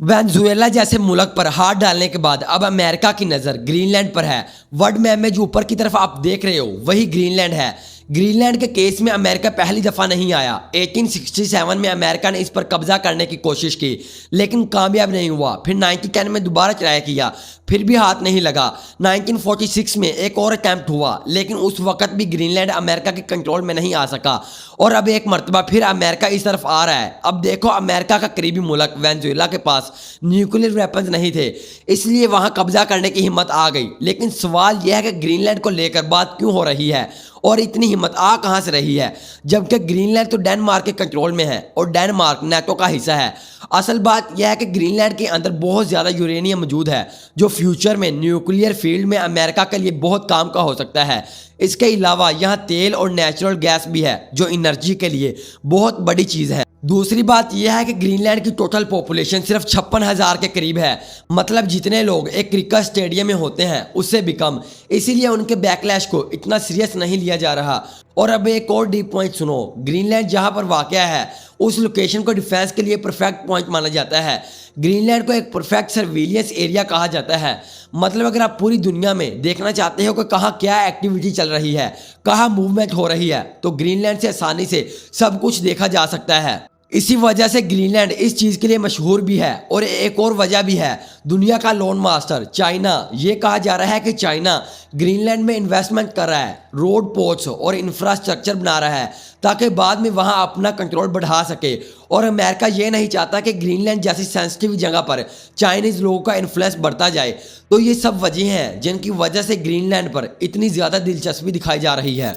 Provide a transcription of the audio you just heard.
Venezuela जैसे मुल्क पर हाथ डालने के बाद अब अमेरिका की नज़र ग्रीनलैंड पर है। वर्ल्ड मैप में जो ऊपर की तरफ आप देख रहे हो वही ग्रीनलैंड है। ग्रीनलैंड के केस में अमेरिका पहली दफ़ा नहीं आया। 1867 में अमेरिका ने इस पर कब्जा करने की कोशिश की लेकिन कामयाब नहीं हुआ। फिर 1910 में दोबारा ट्राई किया, फिर भी हाथ नहीं लगा। 1946 में एक और अटैम्प्ट हुआ लेकिन उस वक्त भी ग्रीनलैंड अमेरिका के कंट्रोल में नहीं आ सका और अब एक मरतबा फिर अमेरिका इस तरफ आ रहा है। अब देखो, अमेरिका का करीबी मुल्क वेनेजुएला के पास न्यूक्लियर वेपन्स नहीं थे, इसलिए वहां कब्जा करने की हिम्मत आ गई। लेकिन सवाल यह है कि ग्रीनलैंड को लेकर बात क्यों हो रही है और इतनी हिम्मत आ कहां से रही है, जबकि ग्रीनलैंड तो डेनमार्क के कंट्रोल में है और डेनमार्क नाटो का हिस्सा है। असल बात यह है कि ग्रीनलैंड के अंदर बहुत ज़्यादा यूरेनियम मौजूद है जो फ्यूचर में न्यूक्लियर फील्ड में अमेरिका के लिए बहुत काम का हो सकता है। इसके अलावा यहाँ तेल और नेचुरल गैस भी है जो एनर्जी के लिए बहुत बड़ी चीज़ है। दूसरी बात यह है कि ग्रीनलैंड की टोटल पॉपुलेशन सिर्फ 56,000 के करीब है, मतलब जितने लोग एक क्रिकेट स्टेडियम में होते हैं उससे भी कम। इसीलिए उनके बैकलैश को इतना सीरियस नहीं लिया जा रहा। और अब एक और डीप पॉइंट सुनो, ग्रीनलैंड जहां पर वाक़या है उस लोकेशन को डिफेंस के लिए परफेक्ट पॉइंट माना जाता है। ग्रीनलैंड को एक परफेक्ट सर्विलियंस एरिया कहा जाता है। मतलब अगर आप पूरी दुनिया में देखना चाहते हो कि कहाँ क्या एक्टिविटी चल रही है, कहाँ मूवमेंट हो रही है, तो ग्रीनलैंड से आसानी से सब कुछ देखा जा सकता है। इसी वजह से ग्रीनलैंड इस चीज़ के लिए मशहूर भी है। और एक और वजह भी है, दुनिया का लोन मास्टर चाइना। ये कहा जा रहा है कि चाइना ग्रीनलैंड में इन्वेस्टमेंट कर रहा है, रोड, पोर्ट्स और इंफ्रास्ट्रक्चर बना रहा है ताकि बाद में वहाँ अपना कंट्रोल बढ़ा सके। और अमेरिका ये नहीं चाहता कि ग्रीनलैंड जैसी सेंसिटिव जगह पर चाइनीज़ लोगों का इन्फ्लुएंस बढ़ता जाए। तो ये सब वजह हैं जिनकी वजह से ग्रीनलैंड पर इतनी ज़्यादा दिलचस्पी दिखाई जा रही है।